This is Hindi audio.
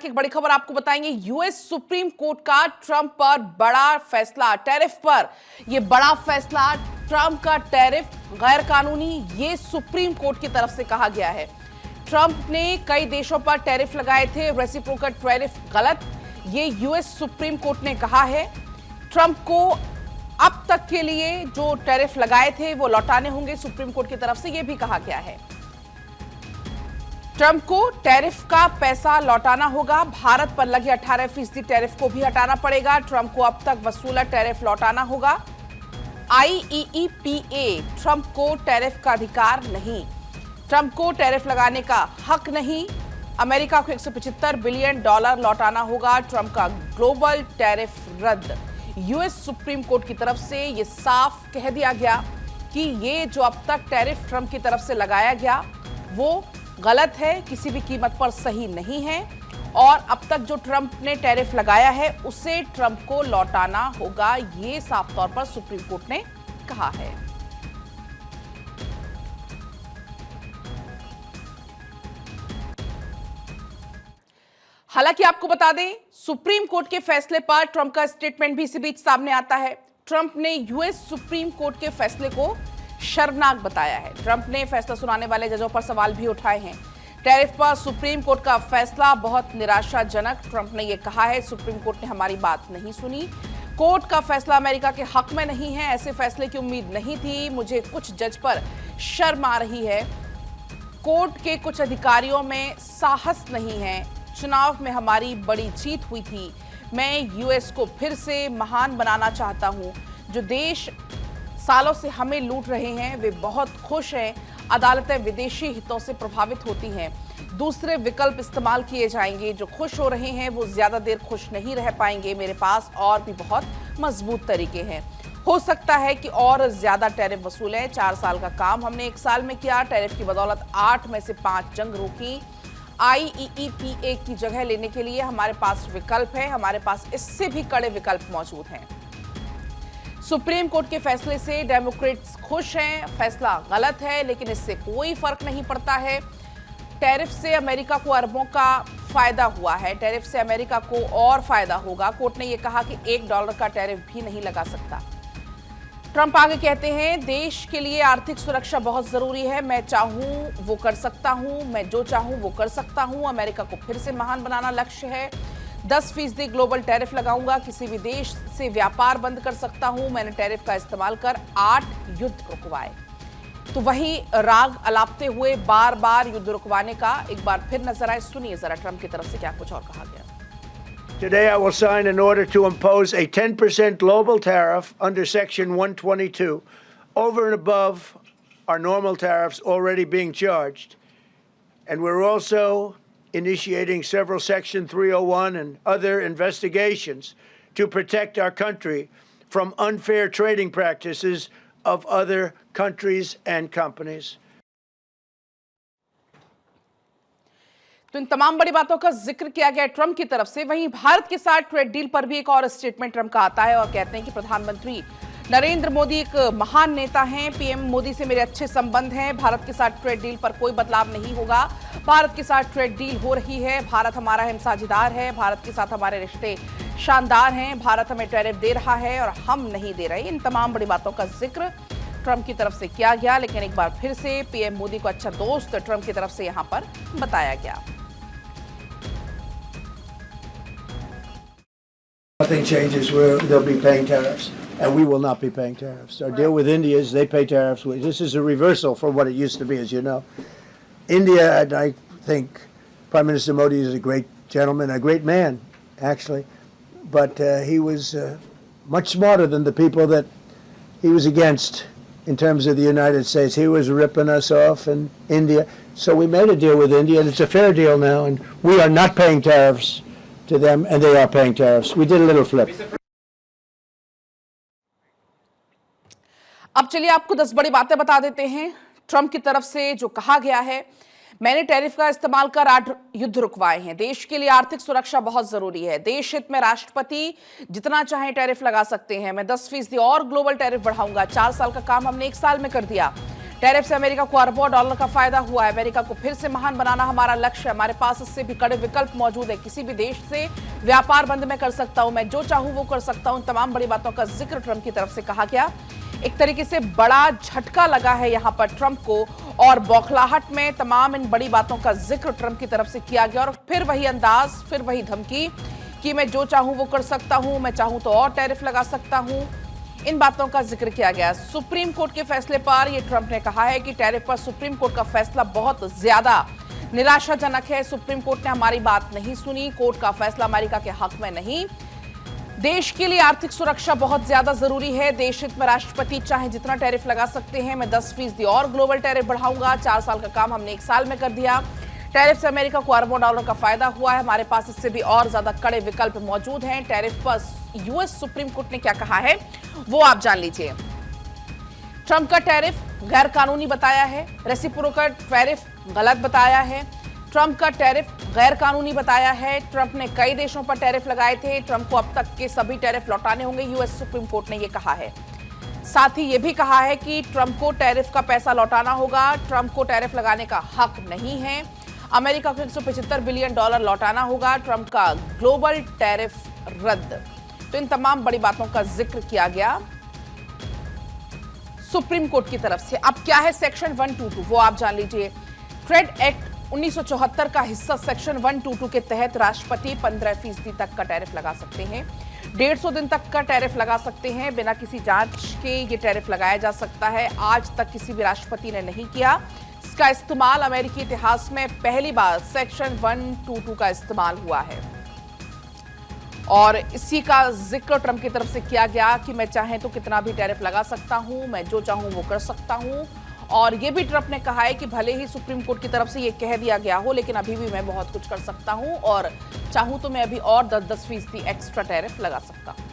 एक बड़ी खबर आपको बताएंगे। यूएस सुप्रीम कोर्ट का ट्रंप पर बड़ा फैसला, टैरिफ पर। यह बड़ा फैसला, ट्रंप का टैरिफ गैर कानूनी, ये सुप्रीम कोर्ट की तरफ से कहा गया है। ट्रंप ने कई देशों पर टैरिफ लगाए थे, रेसिप्रोकल टैरिफ गलत, ये यूएस सुप्रीम कोर्ट ने कहा है। ट्रंप को अब तक के लिए जो टैरिफ लगाए थे वो लौटाने होंगे सुप्रीम कोर्ट की तरफ से, यह भी कहा गया है। ट्रंप को टैरिफ का पैसा लौटाना होगा। भारत पर लगे 18% टैरिफ को भी हटाना पड़ेगा। ट्रंप को अब तक वसूला टैरिफ लौटाना होगा। IEEPA ट्रंप को टैरिफ का अधिकार नहीं, ट्रंप को टैरिफ लगाने का हक नहीं। अमेरिका को $175 बिलियन लौटाना होगा। ट्रंप का ग्लोबल टैरिफ रद्द। यूएस सुप्रीम कोर्ट की तरफ से यह साफ कह दिया गया कि ये जो अब तक टैरिफ ट्रंप की तरफ से लगाया गया वो गलत है, किसी भी कीमत पर सही नहीं है, और अब तक जो ट्रंप ने टैरिफ लगाया है उसे ट्रंप को लौटाना होगा, ये साफ तौर पर सुप्रीम कोर्ट ने कहा है। हालांकि आपको बता दें, सुप्रीम कोर्ट के फैसले पर ट्रंप का स्टेटमेंट भी इसी बीच सामने आता है। ट्रंप ने यूएस सुप्रीम कोर्ट के फैसले को शर्मनाक बताया है। ट्रंप ने फैसला सुनाने वाले जजों पर सवाल भी उठाए हैं। टैरिफ पर सुप्रीम कोर्ट का फैसला बहुत निराशाजनक, ट्रंप ने यह कहा है। सुप्रीम कोर्ट ने हमारी बात नहीं सुनी। कोर्ट का फैसला अमेरिका के हक में नहीं है, ऐसे फैसले की उम्मीद नहीं थी। मुझे कुछ जज पर शर्म आ रही है। कोर्ट के कुछ अधिकारियों में साहस नहीं है। चुनाव में हमारी बड़ी जीत हुई थी। मैं यूएस को फिर से महान बनाना चाहता हूं। जो देश सालों से हमें लूट रहे हैं वे बहुत खुश हैं। अदालतें विदेशी हितों से प्रभावित होती हैं। दूसरे विकल्प इस्तेमाल किए जाएंगे। जो खुश हो रहे हैं वो ज्यादा देर खुश नहीं रह पाएंगे। मेरे पास और भी बहुत मजबूत तरीके हैं। हो सकता है कि और ज्यादा टैरिफ वसूलें। 4 साल का काम हमने 1 साल में किया। टैरिफ की बदौलत 8 में से 5 जंग रोकी। IEEPA की जगह लेने के लिए हमारे पास विकल्प है। हमारे पास इससे भी कड़े विकल्प मौजूद हैं। सुप्रीम कोर्ट के फैसले से डेमोक्रेट्स खुश हैं। फैसला गलत है लेकिन इससे कोई फर्क नहीं पड़ता है। टैरिफ से अमेरिका को अरबों का फायदा हुआ है। टैरिफ से अमेरिका को और फायदा होगा। कोर्ट ने यह कहा कि $1 का टैरिफ भी नहीं लगा सकता। ट्रंप आगे कहते हैं, देश के लिए आर्थिक सुरक्षा बहुत जरूरी है। मैं चाहूं वो कर सकता हूं, मैं जो चाहूं वो कर सकता हूं। अमेरिका को फिर से महान बनाना लक्ष्य है। 10% ग्लोबल टैरिफ लगाऊंगा। किसी भी देश से व्यापार बंद कर सकता हूं। मैंने टैरिफ का इस्तेमाल कर 8 युद्ध रुकवाए। तो वही राग अलापते हुए बार बार युद्ध रुकवाने का एक बार फिर नजर आए। सुनिए जरा ट्रंप की तरफ से क्या कुछ और कहा गया। Today I will sign an order to impose a 10% global tariff under Section 122 over and above our normal tariffs already being charged. And we're also initiating several Section 301 and other investigations to protect our country from unfair trading practices of other countries and companies. तो इन तमाम बड़ी बातों का जिक्र किया गया ट्रंप की तरफ से। वहीं भारत के साथ ट्रेड डील पर भी एक और स्टेटमेंट ट्रंप का आता है और कहते हैं कि प्रधानमंत्री नरेंद्र मोदी एक महान नेता हैं। पीएम मोदी से मेरे अच्छे संबंध हैं। भारत के साथ ट्रेड डील पर कोई बदलाव नहीं होगा। भारत के साथ ट्रेड डील हो रही है। भारत हमारा अहम साझेदार है। भारत के साथ हमारे रिश्ते शानदार हैं। भारत हमें टैरिफ दे रहा है और हम नहीं दे रहे। इन तमाम बड़ी बातों का जिक्र ट्रंप की तरफ से किया गया, लेकिन एक बार फिर से पीएम मोदी को अच्छा दोस्त ट्रंप की तरफ से यहां पर बताया गया। Nothing changes where they'll be paying tariffs, and we will not be paying tariffs. Our deal with India is they pay tariffs. This is a reversal from what it used to be, as you know. India, and I think Prime Minister Modi is a great gentleman, a great man, actually, but he was much smarter than the people that he was against in terms of the United States. He was ripping us off in India. So we made a deal with India, and it's a fair deal now, and we are not paying tariffs to them, and they are paying tariffs. We did a little flip. अब चलिए आपको 10 बड़ी बातें बता देते हैं। ट्रंप की तरफ से जो कहा गया है, मैंने टैरिफ का इस्तेमाल कर 8 युद्ध रुकवाए हैं। देश के लिए आर्थिक सुरक्षा बहुत जरूरी है। देश हित में राष्ट्रपति जितना चाहे टैरिफ लगा सकते हैं। मैं 10% और ग्लोबल टैरिफ बढ़ाऊंगा। 4 साल का काम हमने 1 साल में कर दिया। टैरिफ से अमेरिका को अरबों डॉलर का फायदा हुआ है। अमेरिका को फिर से महान बनाना हमारा लक्ष्य है। हमारे पास इससे भी कड़े विकल्प मौजूद है। किसी भी देश से व्यापार बंद मैं कर सकता हूं, मैं जो चाहूं वो कर सकता हूं। तमाम बड़ी बातों का जिक्र ट्रंप की तरफ से कहा गया। एक तरीके से बड़ा झटका लगा है यहां पर ट्रंप को, और बौखलाहट में तमाम इन बड़ी बातों का जिक्र ट्रंप की तरफ से किया गया। और फिर वही अंदाज, फिर वही धमकी कि मैं जो चाहूं वो कर सकता हूं, मैं चाहूं तो और टैरिफ लगा सकता हूं। इन बातों का जिक्र किया गया। सुप्रीम कोर्ट के फैसले पर यह ट्रंप ने कहा है कि टैरिफ पर सुप्रीम कोर्ट का फैसला बहुत ज्यादा निराशाजनक है। सुप्रीम कोर्ट ने हमारी बात नहीं सुनी। कोर्ट का फैसला अमेरिका के हक में नहीं। देश के लिए आर्थिक सुरक्षा बहुत ज्यादा जरूरी है। देश हित में राष्ट्रपति चाहे जितना टैरिफ लगा सकते हैं, मैं 10% और ग्लोबल टैरिफ बढ़ाऊंगा। 4 साल का काम हमने 1 साल में कर दिया। टैरिफ से अमेरिका को अरबों डॉलर का फायदा हुआ है। हमारे पास इससे भी और ज्यादा कड़े विकल्प मौजूद हैं। टैरिफ पर यूएस सुप्रीम कोर्ट ने क्या कहा है वो आप जान लीजिए। ट्रंप का टैरिफ गैर कानूनी बताया है। रेसिप्रोकल टैरिफ गलत बताया है। ट्रंप का टैरिफ गैर कानूनी बताया है। ट्रंप ने कई देशों पर टैरिफ लगाए थे। ट्रंप को अब तक के सभी टैरिफ लौटाने होंगे, यूएस सुप्रीम कोर्ट ने यह कहा है। साथ ही यह भी कहा है कि ट्रंप को टैरिफ का पैसा लौटाना होगा। ट्रंप को टैरिफ लगाने का हक नहीं है। अमेरिका को $175 बिलियन लौटाना होगा। ट्रंप का ग्लोबल टैरिफ रद्द। तो इन तमाम बड़ी बातों का जिक्र किया गया सुप्रीम कोर्ट की तरफ से। अब क्या है सेक्शन 122 वो आप जान लीजिए। ट्रेड एक्ट 1974 का हिस्सा सेक्शन 122 के तहत राष्ट्रपति 15% तक का टैरिफ लगा सकते हैं। 150 दिन तक का टैरिफ लगा सकते हैं। बिना किसी जांच के ये टैरिफ लगाया जा सकता है। आज तक किसी भी राष्ट्रपति ने नहीं किया। इसका इस्तेमाल अमेरिकी इतिहास में पहली बार सेक्शन 122 का इस्तेमाल हुआ है। और इसी का जिक्र ट्रंप की तरफ से किया गया कि मैं चाहे तो कितना भी टैरिफ लगा सकता हूं, मैं जो चाहूं वो कर सकता हूं। और ये भी ट्रंप ने कहा है कि भले ही सुप्रीम कोर्ट की तरफ से ये कह दिया गया हो, लेकिन अभी भी मैं बहुत कुछ कर सकता हूं और चाहूं तो मैं अभी और 10% एक्स्ट्रा टैरिफ लगा सकता हूं।